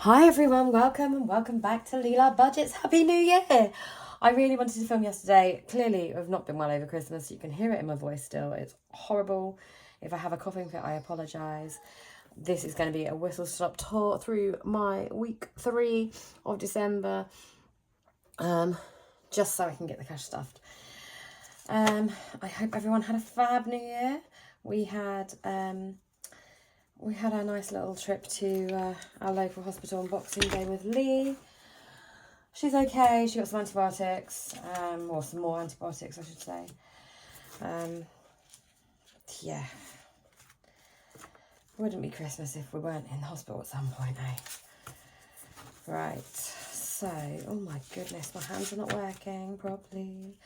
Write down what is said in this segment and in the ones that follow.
Hi everyone, welcome and welcome back to Leela Budgets. Happy New Year! I really wanted to film yesterday. Clearly, I've not been well over Christmas. You can hear it in my voice still. It's horrible. If I have a coughing fit, I apologise. This is going to be a whistle-stop tour through my week 3 of December. Just so I can get the cash stuffed. I hope everyone had a fab New Year. We had our nice little trip to our local hospital on Boxing Day with Lee. She's okay. She got some antibiotics, or some more antibiotics, I should say. Yeah. Wouldn't be Christmas if we weren't in the hospital at some point, eh? Right. So, oh my goodness, my hands are not working properly.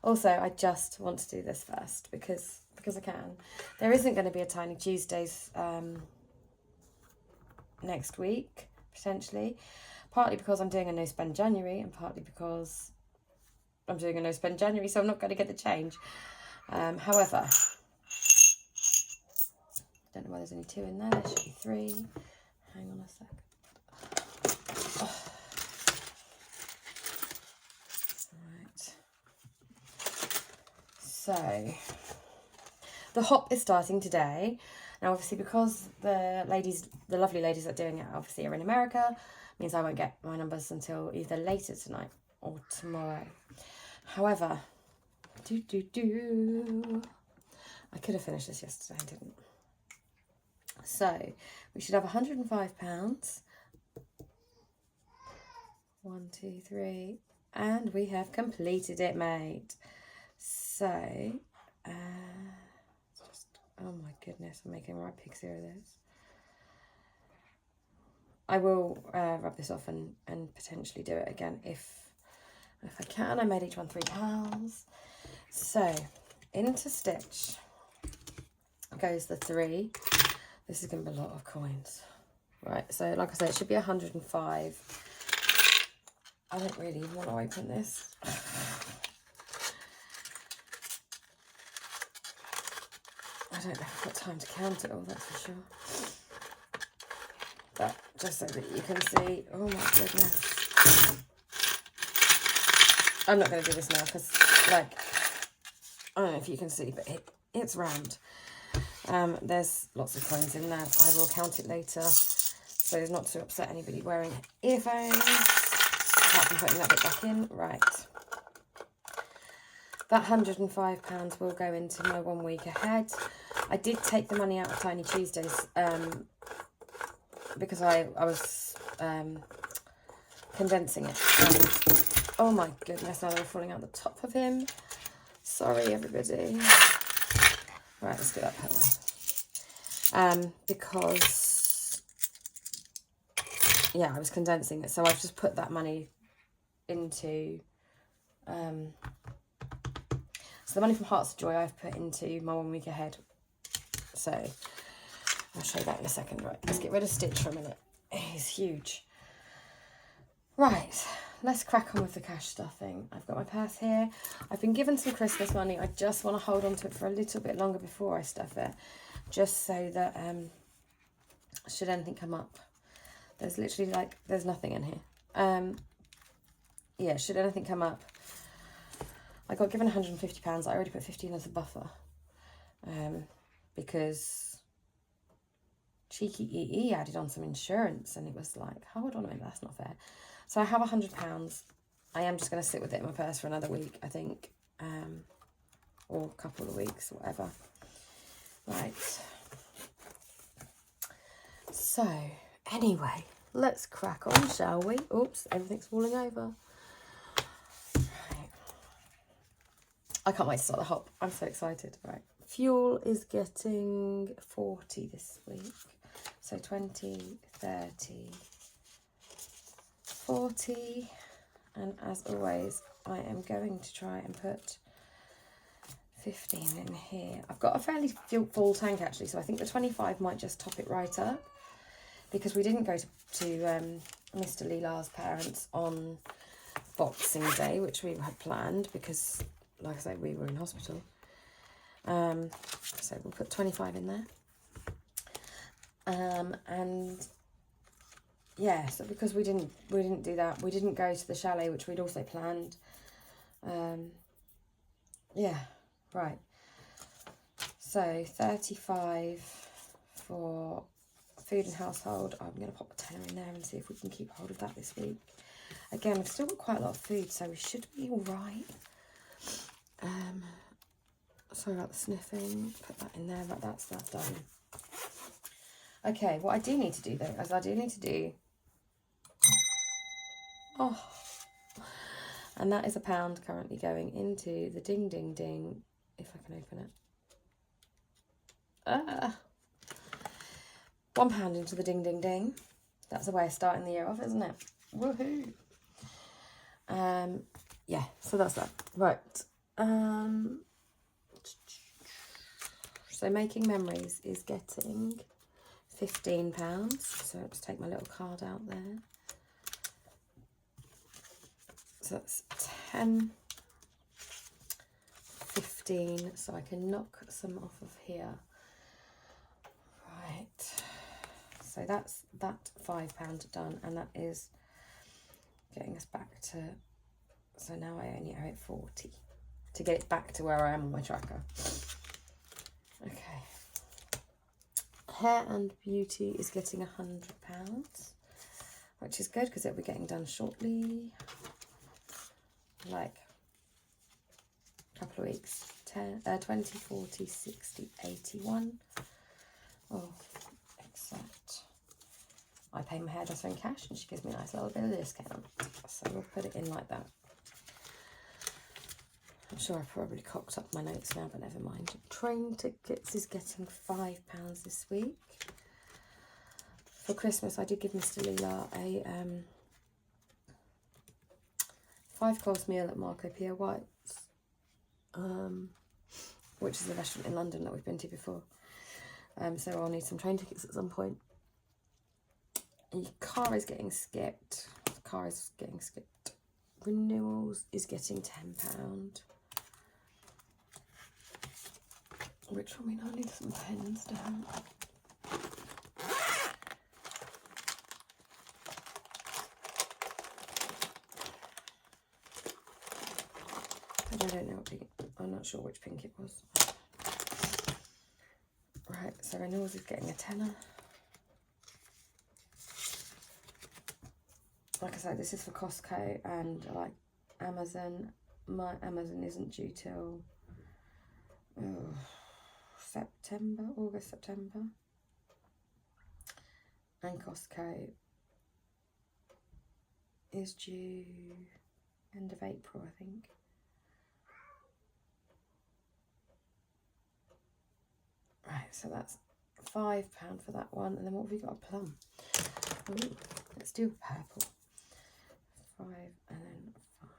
Also, I just want to do this first because I can. There isn't going to be a Tiny Tuesdays next week, potentially. Partly because I'm doing a no-spend January and partly because I'm doing a no-spend January, so I'm not going to get the change. However, don't know why there's only 2 in there. There should be 3. Hang on a sec. Oh. Right. So, the hop is starting today. Now, obviously, because the lovely ladies that are doing it, obviously are in America, means I won't get my numbers until either later tonight or tomorrow. However, I could have finished this yesterday, I didn't. So, we should have £105. 1, 2, 3, and we have completed it, mate. So, oh my goodness, I'm making a right pig's ear of this. I will rub this off and potentially do it again if I can. I made each one £3. So, into stitch goes the 3. This is going to be a lot of coins. Right, so like I said, it should be 105. I don't really want to open this. I don't know if I've got time to count it all, that's for sure. But just so that you can see, oh my goodness. I'm not going to do this now because, like, I don't know if you can see, but it's round. There's lots of coins in there. I will count it later so as not to upset anybody wearing earphones. Apart from putting that bit back in. Right. That £105 will go into my 1 week ahead. I did take the money out of Tiny Tuesdays because I was condensing it. Oh my goodness, now they're falling out the top of him. Sorry, everybody. Right, let's get that put away. Because, yeah, I was condensing it. So I've just put that money into... So the money from Hearts of Joy I've put into my 1 week ahead. So I'll show you that in a second. Right, let's get rid of Stitch for a minute. He's huge. Right, let's crack on with the cash stuffing. I've got my purse here. I've been given some Christmas money. I just want to hold on to it for a little bit longer before I stuff it. Just so that should anything come up. There's literally there's nothing in here. Yeah, should anything come up. I got given £150. I already put 15 as a buffer. Because cheeky EE added on some insurance and it was like, hold on a minute, that's not fair. So I have £100. I am just going to sit with it in my purse for another week, I think. Or a couple of weeks, whatever. Right. So, anyway, let's crack on, shall we? Oops, everything's falling over. Right. I can't wait to start the hop. I'm so excited. Right. Fuel is getting 40 this week. So 20, 30, 40. And as always, I am going to try and put 15 in here. I've got a fairly full tank actually, so I think the 25 might just top it right up. Because we didn't go to Mr. Leela's parents on Boxing Day, which we had planned because, like I say, we were in hospital. So we'll put 25 in there. And yeah, so because we didn't do that, we didn't go to the chalet, which we'd also planned. Yeah, right. So 35 for food and household. I'm going to pop a tenner in there and see if we can keep hold of that this week. Again, we've still got quite a lot of food, so we should be all right. Sorry about the sniffing. Put that in there. Right, that's that done. Okay, what I do need to do though is I do need to do. Oh, and that is £1 currently going into the ding ding ding. If I can open it. £1 into the ding ding ding. That's a way of starting the year off, isn't it? Woohoo! Yeah, so that's that. Right. So Making Memories is getting £15. So I'll just take my little card out there. So that's 10, 15. So I can knock some off of here. Right. So that's that £5 done, and that is getting us back to. So now I only owe it 40 to get it back to where I am on my tracker. Okay. Hair and Beauty is getting £100, which is good because it'll be getting done shortly. Like a couple of weeks. 20, 40, 60, 81. Oh, except I pay my hairdresser in cash and she gives me a nice little bit of discount. So we'll put it in like that. I'm sure I've probably cocked up my notes now, but never mind. Train Tickets is getting £5 this week. For Christmas, I did give Mr. Leela a 5-course meal at Marco Pierre White's, which is a restaurant in London that we've been to before. So I'll need some train tickets at some point. And your car is getting skipped. The car is getting skipped. Renewals is getting £10. Which will mean I need some pens down. And I don't know what pink, I'm not sure which pink it was. Right, so Renewals is getting a tenner. Like I said, this is for Costco and like Amazon. My Amazon isn't due till September, August, September. And Costco is due end of April, I think. Right, so that's £5 for that one. And then what have we got? A plum. Ooh, let's do purple. 5 and then 5.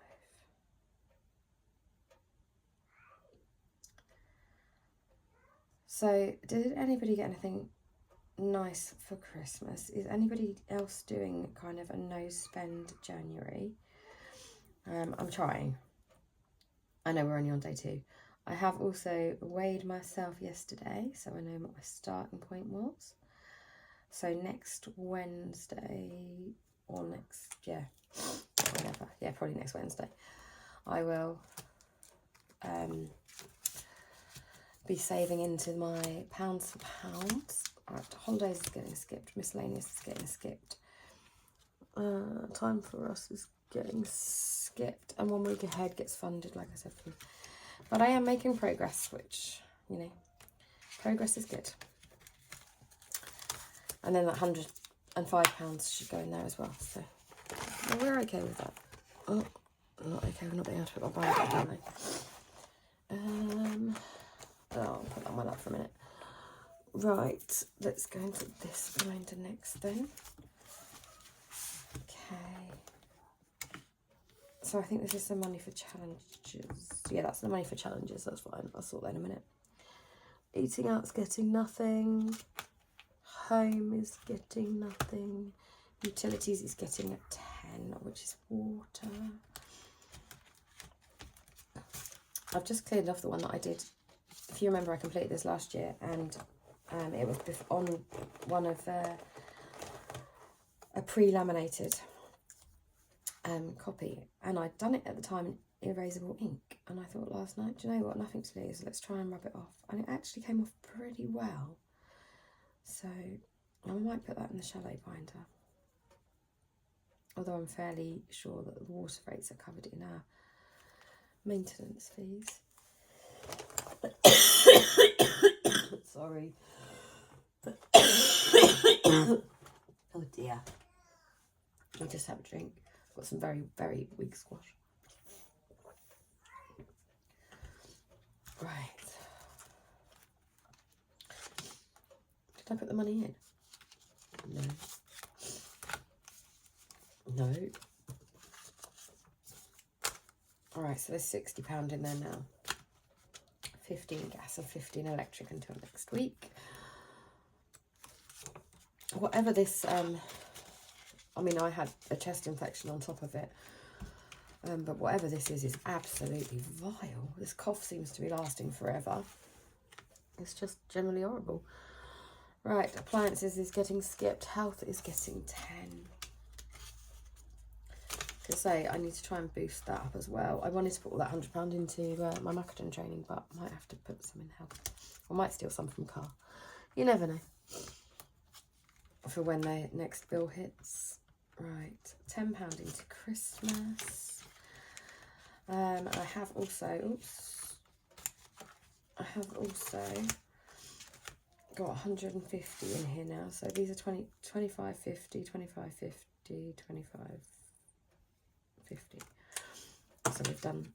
So, did anybody get anything nice for Christmas? Is anybody else doing kind of a no spend January? I'm trying. I know we're only on day 2. I have also weighed myself yesterday, so I know what my starting point was. So next Wednesday, or next, yeah, whatever, yeah, probably next Wednesday, I will be saving into my pounds for pounds. Right, holidays is getting skipped, miscellaneous is getting skipped, time for us is getting skipped, and 1 week ahead gets funded, like I said. But I am making progress, which, you know, progress is good. And then that £105 should go in there as well. So well, we're okay with that. Oh, I'm not okay with not being able to put my bag back, am I? Oh, I'll put that one up for a minute. Right, let's go into this binder next then. Okay. So I think this is the money for challenges. Yeah, that's the money for challenges. That's fine. I'll sort that in a minute. Eating out's getting nothing. Home is getting nothing. Utilities is getting a 10, which is water. I've just cleared off the one that I did. If you remember, I completed this last year, and it was on one of a a pre-laminated copy, and I'd done it at the time in erasable ink, and I thought last night, do you know what, nothing to lose, let's try and rub it off, and it actually came off pretty well. So I might put that in the chalet binder, although I'm fairly sure that the water rates are covered in our maintenance fees. Sorry. Oh dear. I'll just have a drink. I've got some very, very weak squash. Right. Did I put the money in? No. No. Alright, so there's £60 in there now. 15 gas and 15 electric until next week. Whatever this, I mean, I had a chest infection on top of it. But whatever this is absolutely vile. This cough seems to be lasting forever. It's just generally horrible. Right, appliances is getting skipped. Health is getting 10. To say, I need to try and boost that up as well. I wanted to put all that £100 into my Macadam training, but I might have to put some in health. I might steal some from Car. You never know. For when the next bill hits. Right, £10 into Christmas. I have also, got 150 in here now. So these are 25, 50, 25, 50, 25, 50. So we've done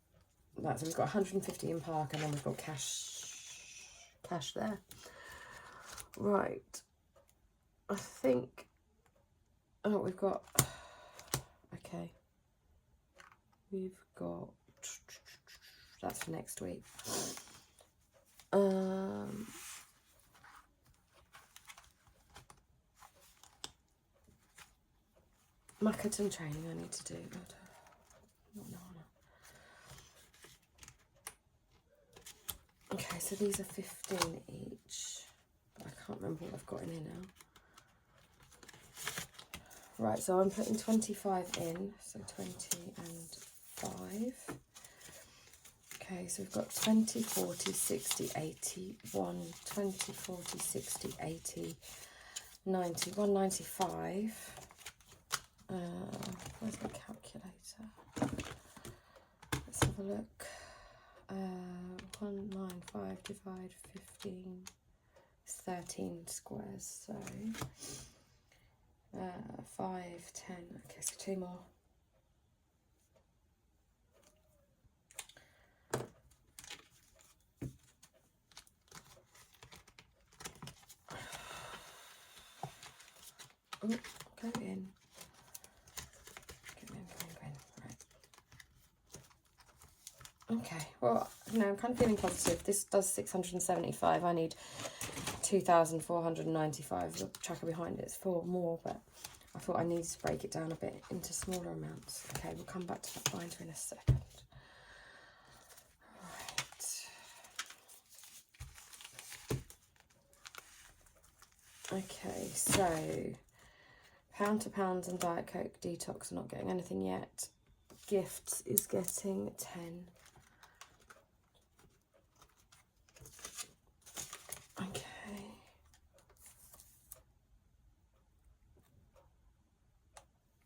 that. So we've got 150 in park, and then we've got cash there. Right. I think, oh, we've got, okay. We've got, that's for next week. Macadam training I need to do. Okay, so these are 15 each. I can't remember what I've got in here now. Right, so I'm putting 25 in, so 20 and 5. Okay, so we've got 20, 40, 60, 80, 1, 20, 40, 60, 80, 90, 195. Where's my calculator? Let's have a look. 195 divide 15 is 13 squares, so 5, 10, okay, so 2 more. Oh, go in. Go in. Right. Okay, well, no, I'm kind of feeling positive. This does 675. I need 2,495. The tracker behind it is 4 more, but I thought I needed to break it down a bit into smaller amounts. Okay, we'll come back to that binder in a second. Right. Okay, so pound to pounds and Diet Coke detox are not getting anything yet. Gifts is getting 10. Okay.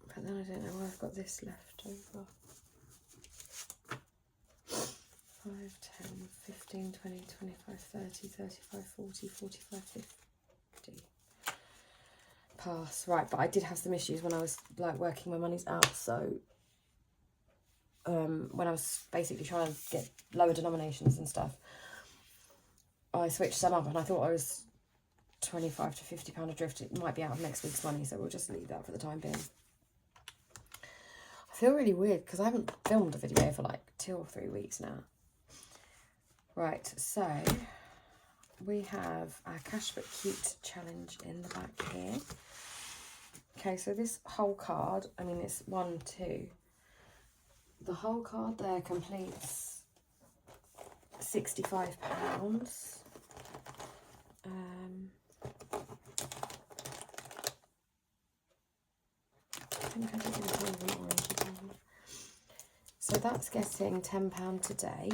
But then I don't know where I've got this left over. 5, 10, 15, 20, 25, 30, 35, 40, 45, 50. Pass. Right, but I did have some issues when I was like working my money's out, so when I was basically trying to get lower denominations and stuff, I switched some up, and I thought I was 25 to 50 pound adrift. It might be out of next week's money, so we'll just leave that for the time being. I feel really weird because I haven't filmed a video for like 2 or 3 weeks now. Right, so we have our Cash But Cute challenge in the back here. Okay, so this whole card, I mean, it's 1, 2. The whole card there completes £65. think I did an orangey pound. So that's getting £10 today,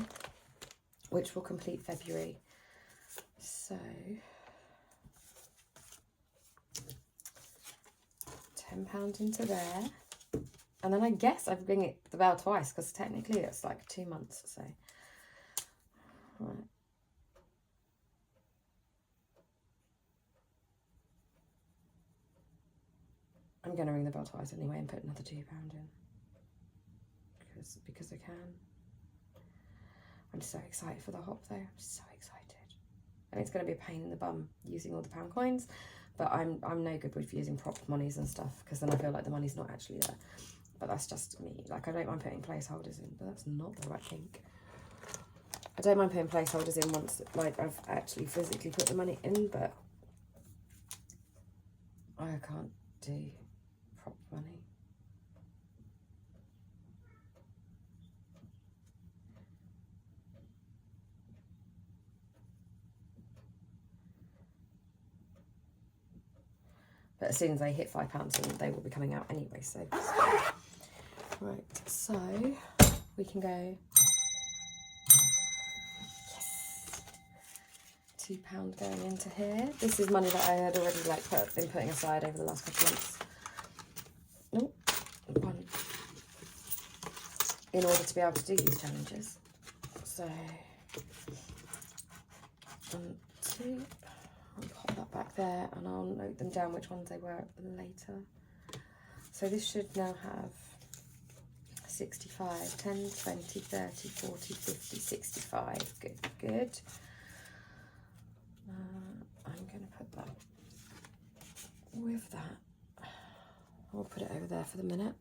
which will complete February. So £10 into there. And then I guess I've ring it the bell twice, because technically it's like 2 months. So, right. I'm going to ring the bell twice anyway and put another £2 in. Because I can. I'm so excited for the hop though. I'm so excited. And it's going to be a pain in the bum using all the pound coins. But I'm no good with using prop monies and stuff, because then I feel like the money's not actually there. But that's just me. Like, I don't mind putting placeholders in, but that's not the right thing. I don't mind putting placeholders in once, like, I've actually physically put the money in, but I can't do prop money. But as soon as they hit £5, they will be coming out anyway, so. Right, so we can go, yes, £2 going into here. This is money that I had already been putting aside over the last couple of months. Oh, one. In order to be able to do these challenges. So, 1, 2. I'll pop that back there and I'll note them down which ones they were later. So this should now have 65, 10, 20, 30, 40, 50, 65. Good, good. I'm going to put that with that. I'll put it over there for the minute.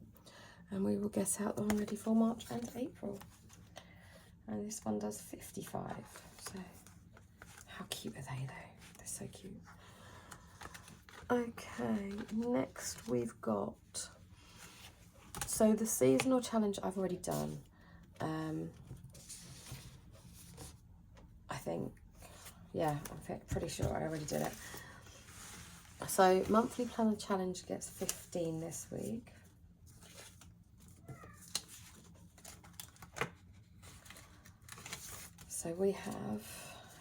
And we will get out the one ready for March and April. And this one does 55. So how cute are they though? They're so cute. Okay, next we've got, so the seasonal challenge I've already done. I think, yeah, I'm pretty sure I already did it. So monthly planner challenge gets 15 this week. So we have,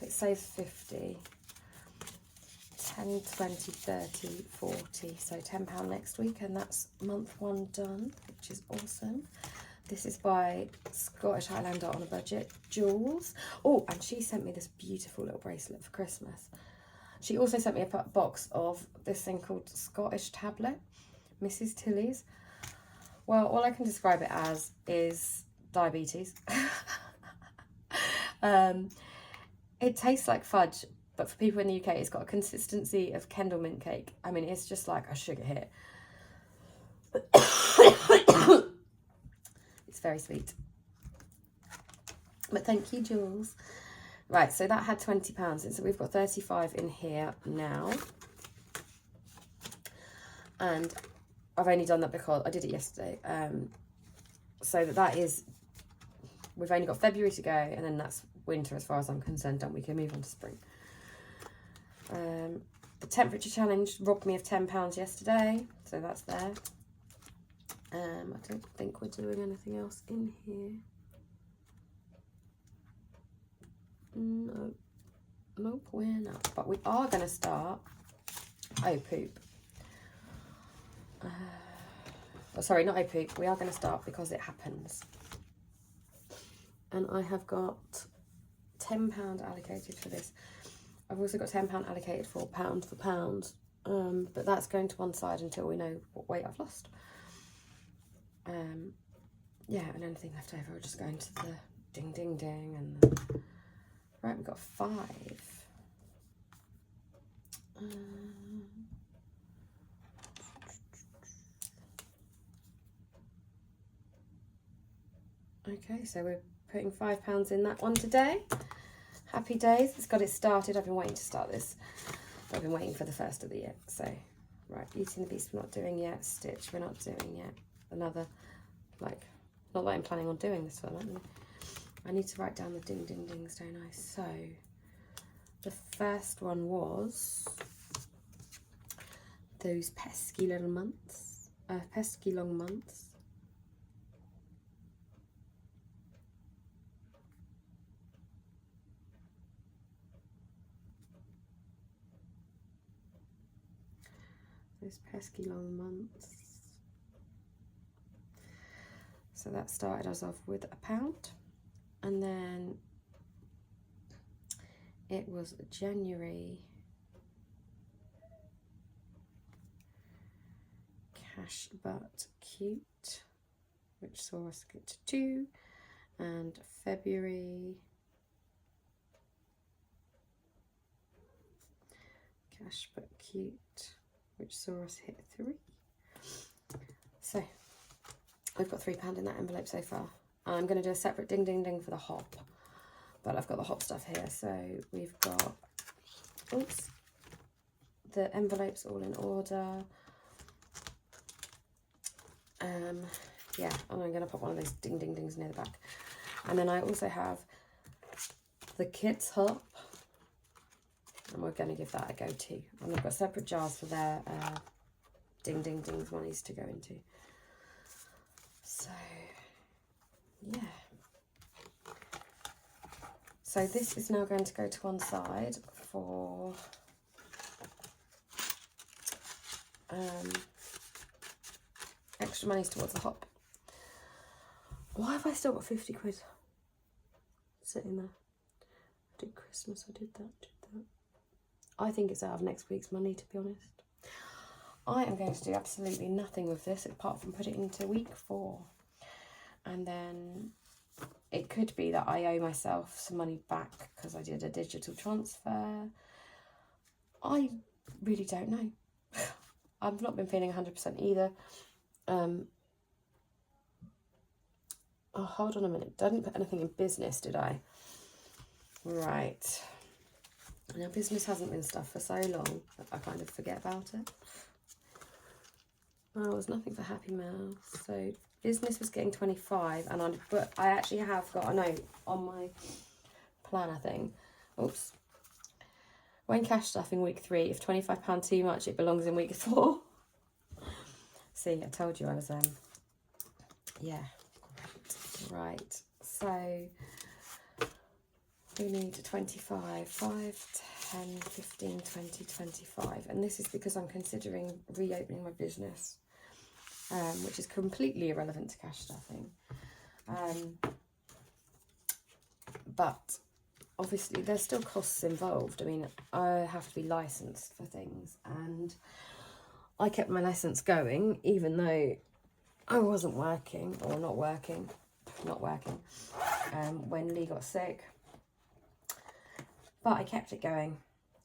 it saves 50, 10, 20, 30, 40, so £10 next week, and that's month 1 done, which is awesome. This is by Scottish Highlander on a budget, Jules. Oh, and she sent me this beautiful little bracelet for Christmas. She also sent me a box of this thing called Scottish Tablet, Mrs. Tilly's. Well, all I can describe it as is diabetes. It tastes like fudge, but for people in the UK, it's got a consistency of Kendal mint cake. I mean, it's just like a sugar hit. It's very sweet. But thank you, Jules. Right, so that had £20, and so we've got 35 in here now. And I've only done that because I did it yesterday. So that is, we've only got February to go, and then that's winter as far as I'm concerned, and we can move on to spring. The temperature challenge robbed me of £10 yesterday, so that's there. I don't think we're doing anything else in here. No, nope, we're not. But we are going to start. Oh, poop. Oh, sorry, not oh, poop. We are going to start because it happens. And I have got £10 allocated for this. I've also got £10 allocated for pound for pound, but that's going to one side until we know what weight I've lost. Yeah, and anything left over will just go into the ding ding ding. And right, we've got 5. Okay, so we're putting £5 in that one today. Happy days. It's got it started. I've been waiting to start this. I've been waiting for the first of the year. So, right, Eating the Beast we're not doing yet. Stitch we're not doing yet. Another, like, not that I'm planning on doing this one. I need to write down the ding ding dings, don't I? So, the first one was those pesky little months. Pesky long months. Those pesky long months. So that started us off with £1, and then it was January. Cash but cute, which saw us get to 2, and February. Cash but cute, which saw us hit 3. So I've got £3 in that envelope so far. I'm going to do a separate ding ding ding for the hop, but I've got the hop stuff here. So we've got, oops, the envelopes all in order. Yeah, and I'm going to pop one of those ding ding dings near the back. And then I also have the kids hop, and we're going to give that a go too. And I've got separate jars for their ding ding dings monies to go into. So yeah, so this is now going to go to one side for extra monies towards the hop. Why have I still got 50 quid sitting there? I did Christmas, I did that. I think it's out of next week's money, to be honest. I am going to do absolutely nothing with this apart from put it into week 4. And then it could be that I owe myself some money back because I did a digital transfer. I really don't know. I've not been feeling 100% either. Oh, hold on a minute. I didn't put anything in business, did I? Right. Now, business hasn't been stuff for so long that I kind of forget about it. Oh, there was nothing for Happy Mail. So business was getting 25, and but I actually have got a note on my planner thing. Oops. When cash stuffing week 3, if £25 too much, it belongs in week 4. See, I told you I was yeah. Right. So we need 25, 5, 10, 15, 20, 25. And this is because I'm considering reopening my business, which is completely irrelevant to cash stuffing. But obviously there's still costs involved. I mean, I have to be licensed for things, and I kept my license going even though I wasn't working, or not working, when Lee got sick. But I kept it going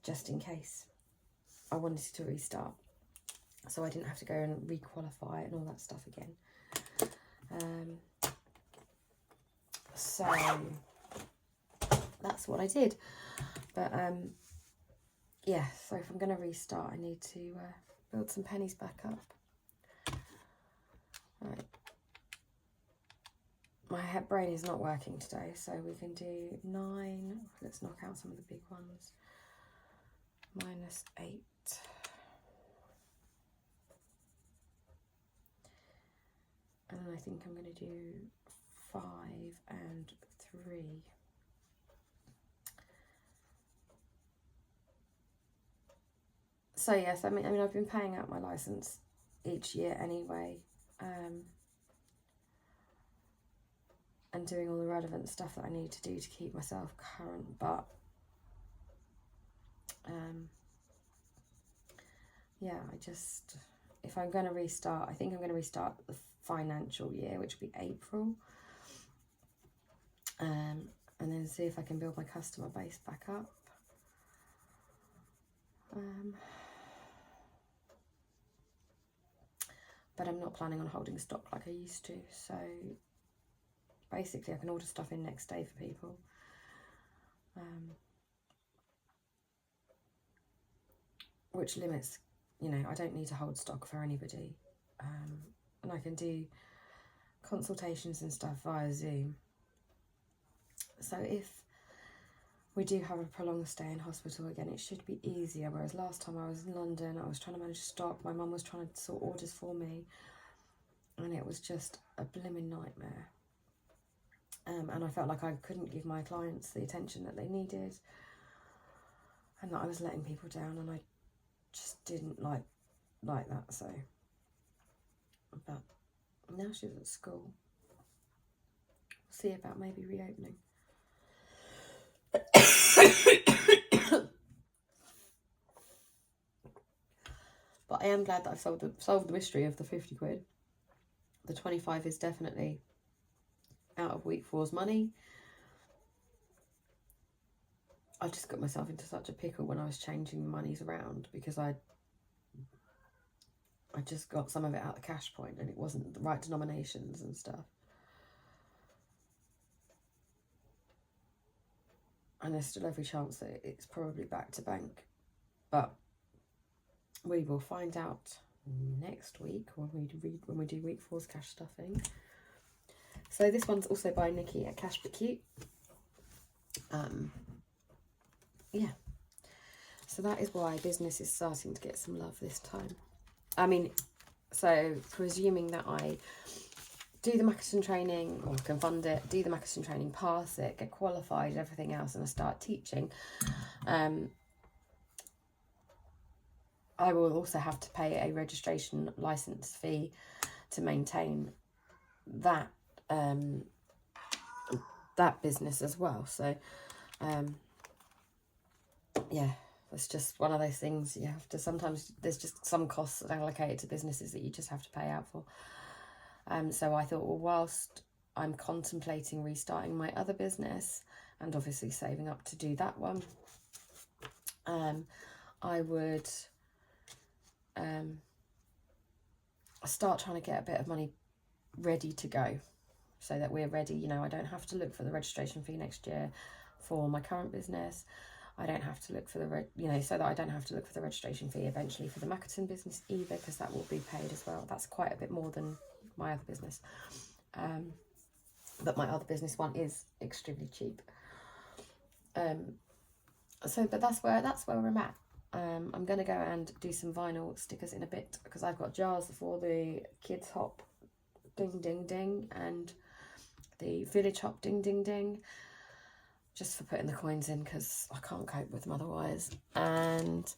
just in case I wanted to restart, so I didn't have to go and re-qualify and all that stuff again. So that's what I did. But yeah, so if I'm going to restart, I need to build some pennies back up. Right. My head brain is not working today, so we can do 9. Let's knock out some of the big ones. -8. And then I think I'm going to do 5 and 3. So yes, I mean I've been paying out my license each year anyway. And doing all the relevant stuff that I need to do to keep myself current, but yeah, if I'm going to restart, I think I'm going to restart the financial year, which will be April, and then see if I can build my customer base back up. But I'm not planning on holding stock like I used to, so basically I can order stuff in next day for people. Which limits, you know, I don't need to hold stock for anybody. And I can do consultations and stuff via Zoom. So if we do have a prolonged stay in hospital again, it should be easier. Whereas last time I was in London, I was trying to manage stock. My mum was trying to sort orders for me. and it was just a blimmin' nightmare. And I felt like I couldn't give my clients the attention that they needed, and that I was letting people down, and I just didn't like that. So, but now she's at school. We'll see about maybe reopening. But I am glad that I've solved the mystery of the 50 quid. The 25 is definitely out of week 4's money. I just got myself into such a pickle when I was changing the monies around, because I just got some of it out the cash point and it wasn't the right denominations and stuff. And there's still every chance that it's probably back to bank. But we will find out next week when we do week 4's cash stuffing. So this one's also by Nikki at Cash But Cute. Yeah. So that is why business is starting to get some love this time. I mean, so presuming that I do the Makaton training, or can fund it, do the Makaton training, pass it, get qualified, everything else, and I start teaching, I will also have to pay a registration license fee to maintain that that business as well. So yeah, it's just one of those things you have to, sometimes there's just some costs allocated to businesses that you just have to pay out for. So I thought, well, whilst I'm contemplating restarting my other business and obviously saving up to do that one, I would start trying to get a bit of money ready to go, so that we're ready. You know, I don't have to look for the registration fee next year for my current business. I don't have to look for so that I don't have to look for the registration fee eventually for the Makaton business either, because that will be paid as well. That's quite a bit more than my other business. But my other business one is extremely cheap. But that's where we're at. I'm going to go and do some vinyl stickers in a bit, because I've got jars for the Kids Hop Ding Ding Ding and the Village Hop Ding Ding Ding, just for putting the coins in, because I can't cope with them otherwise. And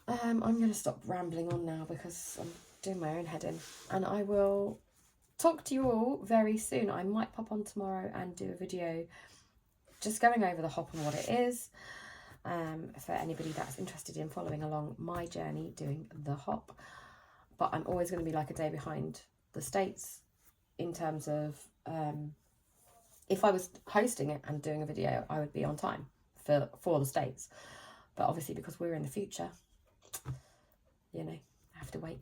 I'm going to stop rambling on now, because I'm doing my own head in, and I will talk to you all very soon. I might pop on tomorrow and do a video just going over the hop and what it is, for anybody that's interested in following along my journey doing the hop. But I'm always going to be like a day behind the States in terms of, if I was hosting it and doing a video, I would be on time for the States. But obviously, because we're in the future, you know, I have to wait.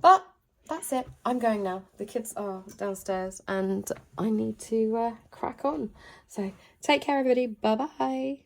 But that's it. I'm going now. The kids are downstairs and I need to crack on. So take care, everybody. Bye-bye.